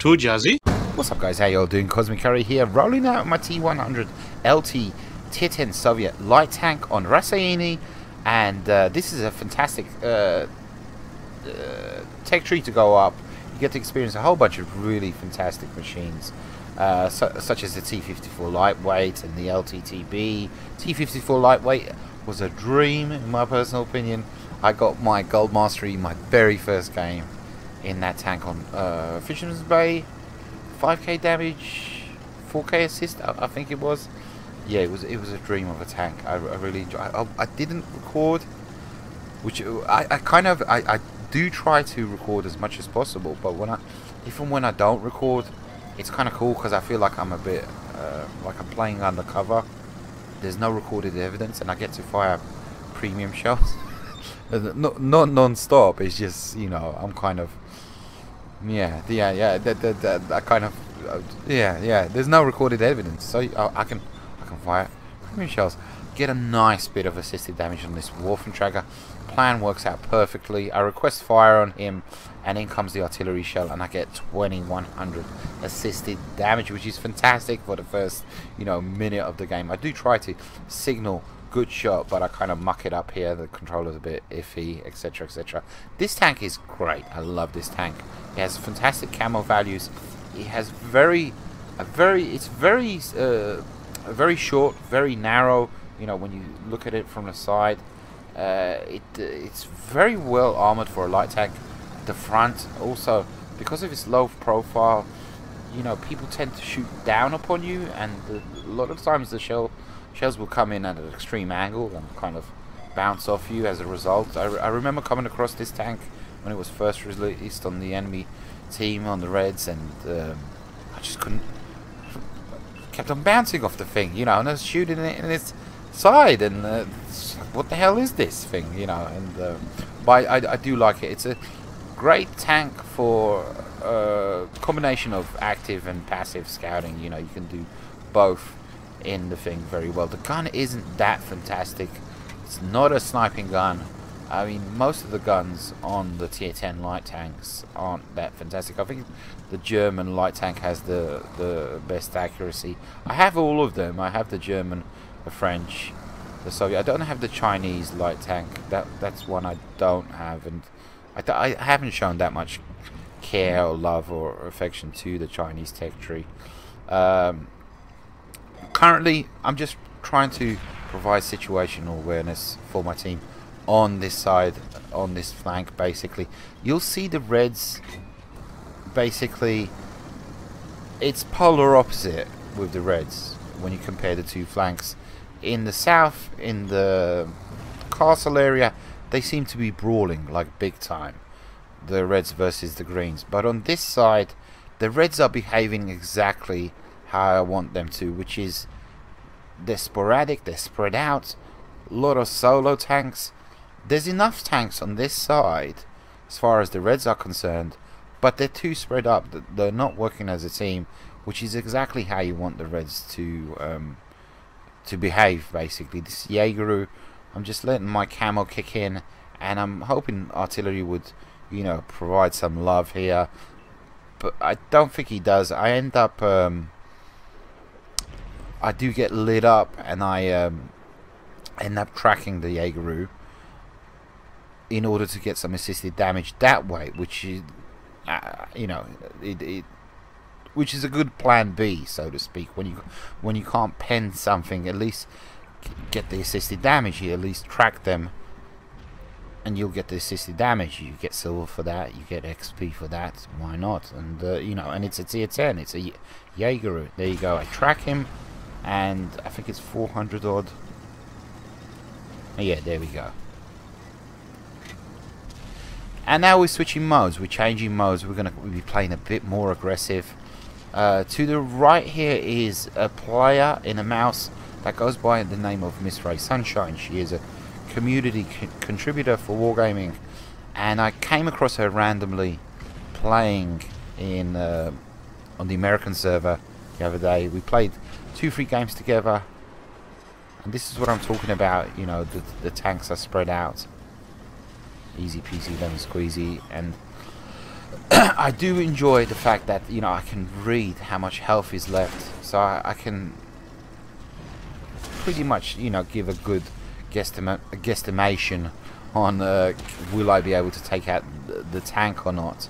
Too jazzy. What's up, guys? How y'all doing? Cosmic Curry here, rolling out my T100 LT Tier 10 Soviet light tank on Rasaini, and this is a fantastic tech tree to go up. You get to experience a whole bunch of really fantastic machines, such as the T54 Lightweight and the LTTB. T54 Lightweight was a dream, in my personal opinion. I got my Gold Mastery my very first game in that tank on Fisherman's Bay. 5k damage, 4k assist, I think it was. Yeah, it was a dream of a tank. I really enjoyed. I didn't record, which I do try to record as much as possible. But even when I don't record, it's kind of cool because I feel like I'm a bit like I'm playing undercover. There's no recorded evidence, and I get to fire premium shells. not non-stop. It's just, you know, I'm kind of. Yeah. That kind of, yeah. There's no recorded evidence, so I can fire premium shells, get a nice bit of assisted damage on this Warfing Tracker. Plan works out perfectly. I request fire on him, and in comes the artillery shell, and I get 2100 assisted damage, which is fantastic for the first, you know, minute of the game. I do try to signal good shot, but I kind of muck it up here. The controller's a bit iffy, etc, etc. This tank is great. I love this tank. It has fantastic camo values. It has very short, very narrow. You know, when you look at it from the side, it's very well armored for a light tank. The front also, because of its low profile, you know, people tend to shoot down upon you, and a lot of times the shells will come in at an extreme angle and kind of bounce off you as a result. I remember coming across this tank when it was first released on the enemy team on the Reds, and I just kept on bouncing off the thing, you know, and I was shooting it in its side, and what the hell is this thing, you know? And but I do like it. It's a great tank for a combination of active and passive scouting. You know, you can do both in the thing very well. The gun isn't that fantastic. It's not a sniping gun. I mean, most of the guns on the tier 10 light tanks aren't that fantastic. I think the German light tank has the best accuracy. I have all of them. I have the German, the French, the Soviet. I don't have the Chinese light tank. That's one I don't have, and I haven't shown that much care or love or affection to the Chinese tech tree. Currently, I'm just trying to provide situational awareness for my team on this side, on this flank. Basically, you'll see the Reds. Basically, it's polar opposite with the Reds when you compare the two flanks. In the south, in the castle area, they seem to be brawling like big time, the Reds versus the Greens. But on this side, the Reds are behaving exactly how I want them to, which is they're sporadic, they're spread out, a lot of solo tanks. There's enough tanks on this side as far as the Reds are concerned, but they're too spread up. They're not working as a team, which is exactly how you want the Reds to behave. Basically, this Jaegeru, I'm just letting my camo kick in, and I'm hoping artillery would, you know, provide some love here, but I don't think he does. I end up I do get lit up, and I end up tracking the Jaegeru in order to get some assisted damage that way, which is, you know, which is a good plan B, so to speak. When you can't pen something, at least get the assisted damage. You at least track them, and you'll get the assisted damage. You get silver for that. You get XP for that. Why not? And you know, and it's a tier 10. It's a Jaegeru. There you go. I track him, and I think it's 400 odd. Yeah, there we go. And now we're switching modes. We're changing modes. We're gonna be playing a bit more aggressive. To the right here is a player in a mouse that goes by the name of Miss Ray Sunshine. She is a community contributor for Wargaming, and I came across her randomly playing in on the American server the other day. We played 2-3 games together, and this is what I'm talking about. You know, the tanks are spread out, easy peasy lemon squeezy, and I do enjoy the fact that, you know, I can read how much health is left, so I can pretty much, you know, give a good guesstimation on will I be able to take out the tank or not.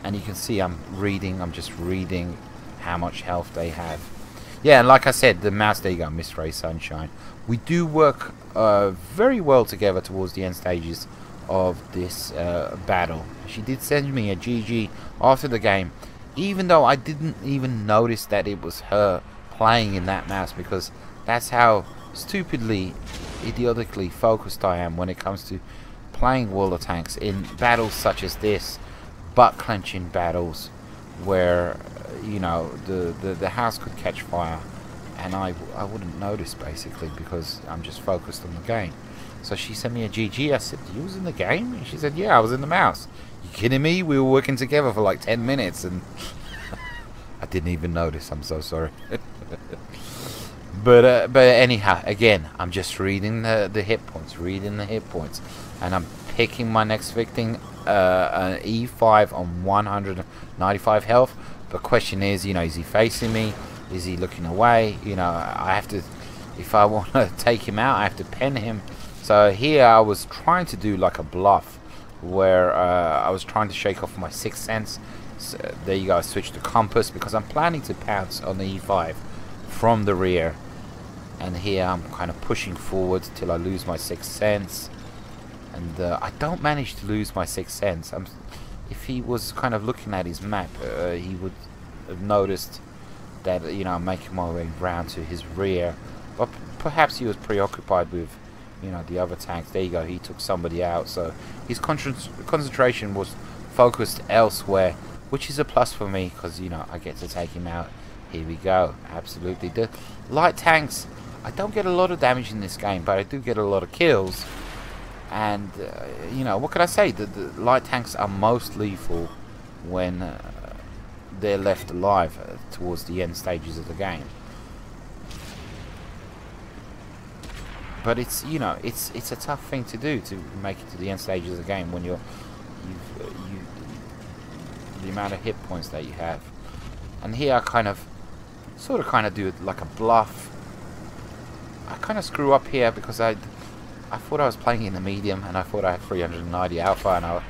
And you can see I'm just reading how much health they have. Yeah, and like I said, the mouse, there you go, Miss Ray Sunshine. We do work very well together towards the end stages of this battle. She did send me a GG after the game, even though I didn't even notice that it was her playing in that mouse, because that's how stupidly, idiotically focused I am when it comes to playing World of Tanks in battles such as this, butt clenching battles where, you know, the house could catch fire and I wouldn't notice, basically, because I'm just focused on the game. So she sent me a GG. I said, you was in the game? And she said, yeah, I was in the mouse. You kidding me? We were working together for like 10 minutes and I didn't even notice. I'm so sorry. But anyhow, again, I'm just reading the hit points, and I'm picking my next victim, an E5 on 195 health. The question is, you know, is he facing me? Is he looking away? You know, I have to, if I want to take him out, I have to pen him. So here I was trying to do like a bluff, where I was trying to shake off my sixth sense. So there you go, I switched to compass because I'm planning to pounce on the E5 from the rear. And here I'm kind of pushing forward till I lose my sixth sense. And I don't manage to lose my sixth sense. If he was kind of looking at his map, he would have noticed that, you know, I'm making my way round to his rear. But perhaps he was preoccupied with, you know, the other tanks. There you go, he took somebody out. So his concentration was focused elsewhere, which is a plus for me because, you know, I get to take him out. Here we go, absolutely. The light tanks, I don't get a lot of damage in this game, but I do get a lot of kills. And, you know, what can I say? The light tanks are most lethal when they're left alive towards the end stages of the game. But it's, you know, it's a tough thing to do, to make it to the end stages of the game when the amount of hit points that you have. And here I sort of do it like a bluff. I kind of screw up here because I thought I was playing in the medium, and I thought I had 390 alpha, and I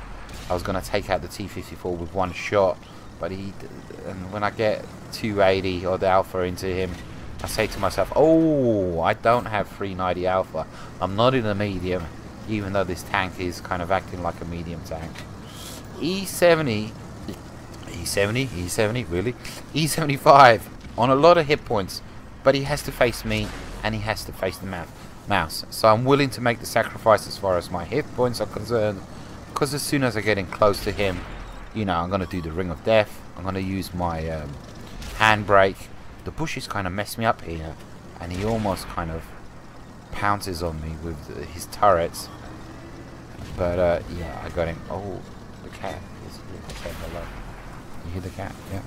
was going to take out the T-54 with one shot. But and when I get 280 or the alpha into him, I say to myself, oh, I don't have 390 alpha. I'm not in a medium, even though this tank is kind of acting like a medium tank. E70, really? E75 on a lot of hit points, but he has to face me, and he has to face the mouse. So I'm willing to make the sacrifice as far as my hit points are concerned, because as soon as I get in close to him, you know, I'm going to do the Ring of Death. I'm going to use my handbrake. The bushes kind of mess me up here, and he almost kind of pounces on me with his turrets. But yeah, I got him. Oh, the cat. Hello. You hear the cat? Yeah.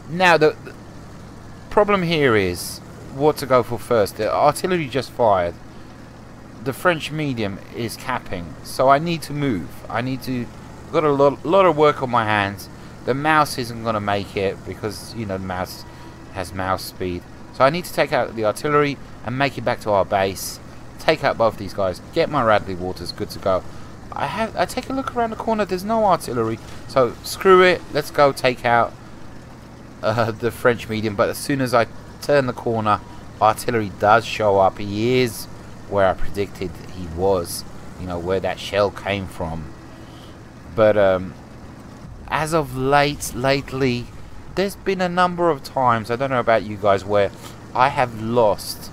Now the problem here is what to go for first. The artillery just fired. The French medium is capping, so I need to move. I've got a lot of work on my hands. The mouse isn't going to make it because, you know, the mouse has mouse speed. So I need to take out the artillery and make it back to our base. Take out both these guys. Get my Radley waters good to go. I take a look around the corner. There's no artillery. So screw it. Let's go take out the French medium. But as soon as I turn the corner, artillery does show up. He is where I predicted he was. You know, where that shell came from. But as of lately, there's been a number of times, I don't know about you guys, where I have lost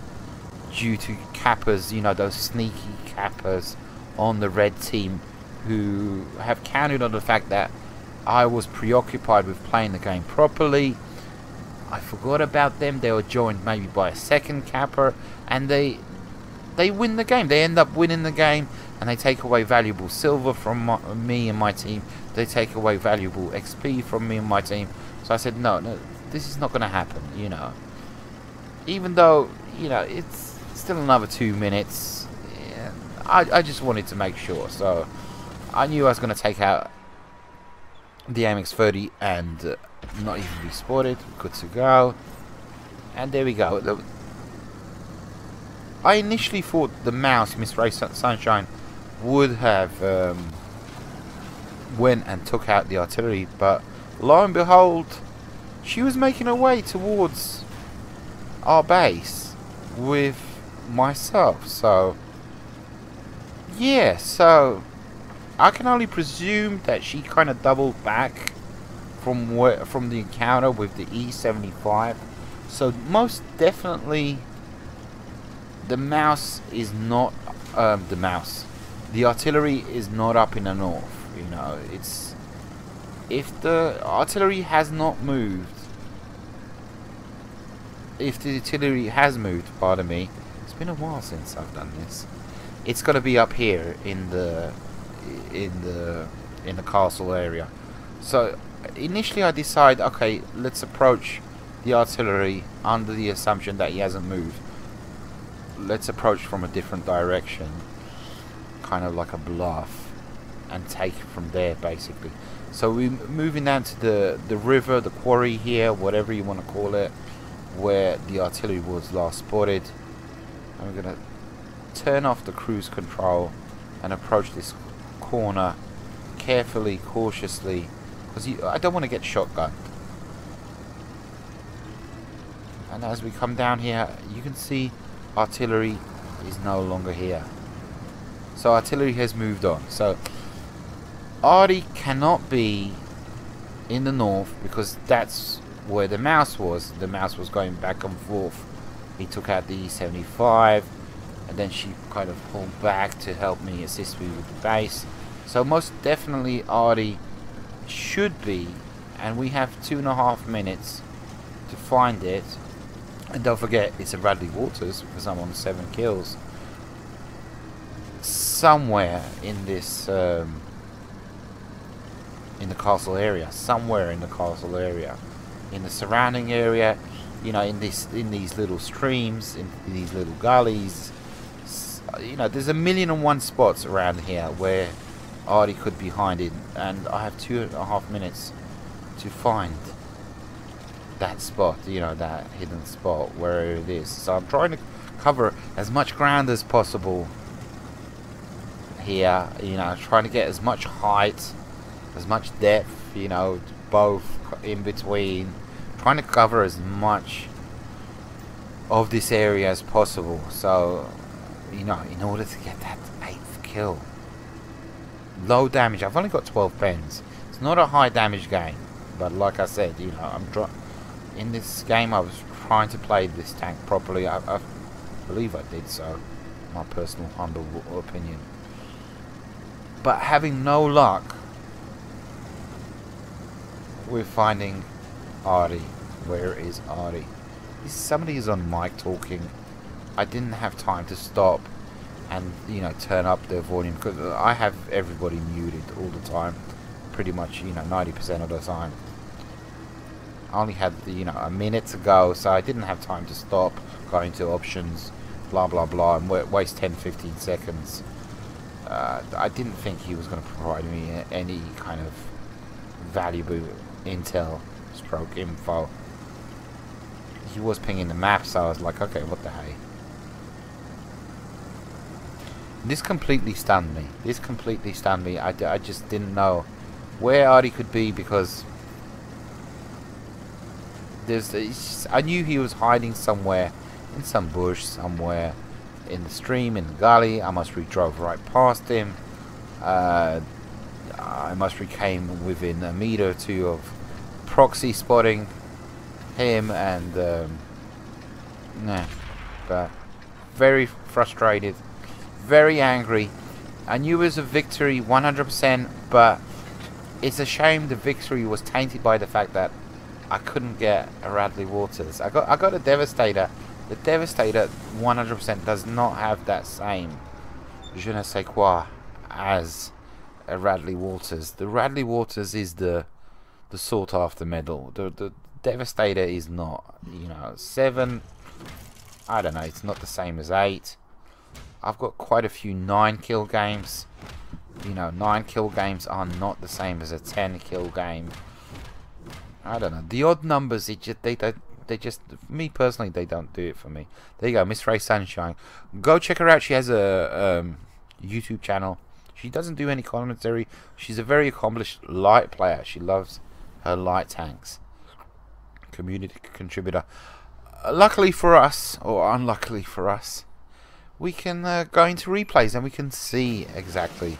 due to cappers, you know, those sneaky cappers on the red team who have counted on the fact that I was preoccupied with playing the game properly. I forgot about them. They were joined maybe by a second capper, and they win the game. They end up winning the game, and they take away valuable silver from me and my team. They take away valuable XP from me and my team. So I said, no, this is not going to happen, you know. Even though, you know, it's still another 2 minutes. Yeah, I just wanted to make sure. So I knew I was going to take out the AMX-30 and not even be spotted. Good to go. And there we go. I initially thought the mouse, Miss Ray Sunshine, would have went and took out the artillery, but lo and behold, she was making her way towards our base with myself. So yeah, so I can only presume that she kind of doubled back from the encounter with the E75. So most definitely the mouse is not the artillery is not up in the north. You know, it's, if the artillery has not moved, if the artillery has moved, pardon me, it's been a while since I've done this, it's got to be up here in the castle area. So initially I decide, okay, let's approach the artillery under the assumption that he hasn't moved. Let's approach from a different direction, kind of like a bluff, and take it from there basically. So we're moving down to the river, the quarry here, whatever you want to call it, where the artillery was last spotted. And we're going to turn off the cruise control and approach this corner carefully, cautiously, because I don't want to get shotgunned. And as we come down here, you can see artillery is no longer here. So artillery has moved on. So Artie cannot be in the north because that's where the mouse was. The mouse was going back and forth. He took out the E75 and then she kind of pulled back to help me, assist me with the base. So most definitely Artie should be, and we have 2.5 minutes to find it. And don't forget, it's a Radley Waters because I'm on 7 kills. Somewhere in this, in the castle area, somewhere in the castle area, in the surrounding area, you know, in these little streams, in these little gullies, you know, there's 1,000,001 spots around here where Artie could be hiding, and I have 2.5 minutes to find that spot, you know, that hidden spot, where it is. So I'm trying to cover as much ground as possible here, you know, trying to get as much height, as much depth, you know, both in between, trying to cover as much of this area as possible. So, you know, in order to get that 8th kill. Low damage. I've only got 12 pens. It's not a high damage game, but like I said, you know, in this game I was trying to play this tank properly. I believe I did so, my personal humble opinion. But having no luck with finding Artie. Where is Artie? Somebody is on mic talking. I didn't have time to stop and, you know, turn up the volume because I have everybody muted all the time, pretty much, you know, 90% of the time. I only had, you know, a minute to go, so I didn't have time to stop, go into options, blah blah blah, and waste 10-15 seconds. I didn't think he was going to provide me any kind of valuable intel stroke info. He was pinging the map, so I was like, okay, what the hey. This completely stunned me. This completely stunned me. I just didn't know where Artie could be, because I knew he was hiding somewhere in some bush, somewhere in the stream, in the gully. I must drove right past him. I must came within a meter or two of proxy spotting him, and nah, but very frustrated, very angry. I knew it was a victory 100%, but it's a shame the victory was tainted by the fact that I couldn't get a Radley Waters. I got a Devastator. The Devastator 100% does not have that same je ne sais quoi as a Radley Waters. The Radley Waters is the sought after medal. The Devastator is not. You know, 7, I don't know, it's not the same as 8. I've got quite a few 9 kill games You know, 9 kill games are not the same as a 10 kill game. I don't know. The odd numbers, they just, me personally, they don't do it for me. There you go, Miss Ray Sunshine. Go check her out. She has a YouTube channel. She doesn't do any commentary. She's a very accomplished light player. She loves her light tanks. Community contributor. Luckily for us, or unluckily for us, we can go into replays and we can see exactly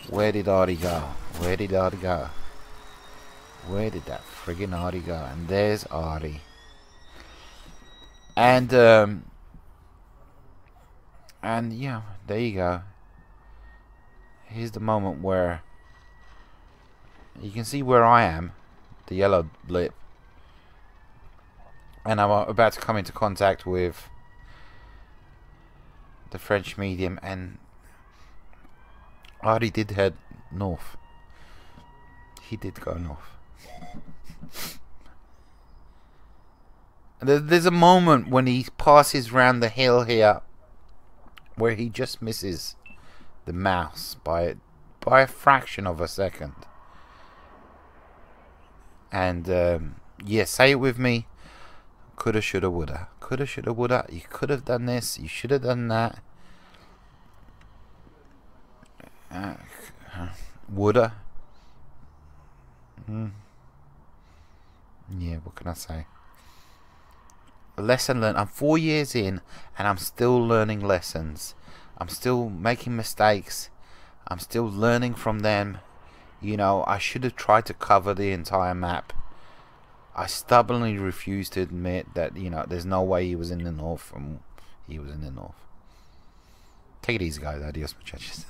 where did Artie go. Where did Artie go? Where did that friggin' Artie go? And there's Artie. And yeah, there you go. Here's the moment where you can see where I am, the yellow blip, and I'm about to come into contact with the French medium, and Artie did head north. He did go north. There's a moment when he passes round the hill here where he just misses the mouse by a fraction of a second. And yeah, say it with me. Coulda, shoulda, woulda. Coulda, shoulda, woulda. You could have done this. You should have done that. Woulda. Yeah, what can I say? A lesson learned. I'm 4 years in and I'm still learning lessons. I'm still making mistakes. I'm still learning from them. You know, I should have tried to cover the entire map. I stubbornly refuse to admit that, you know, there's no way he was in the north, and he was in the north. Take it easy, guys. Adios, muchachos.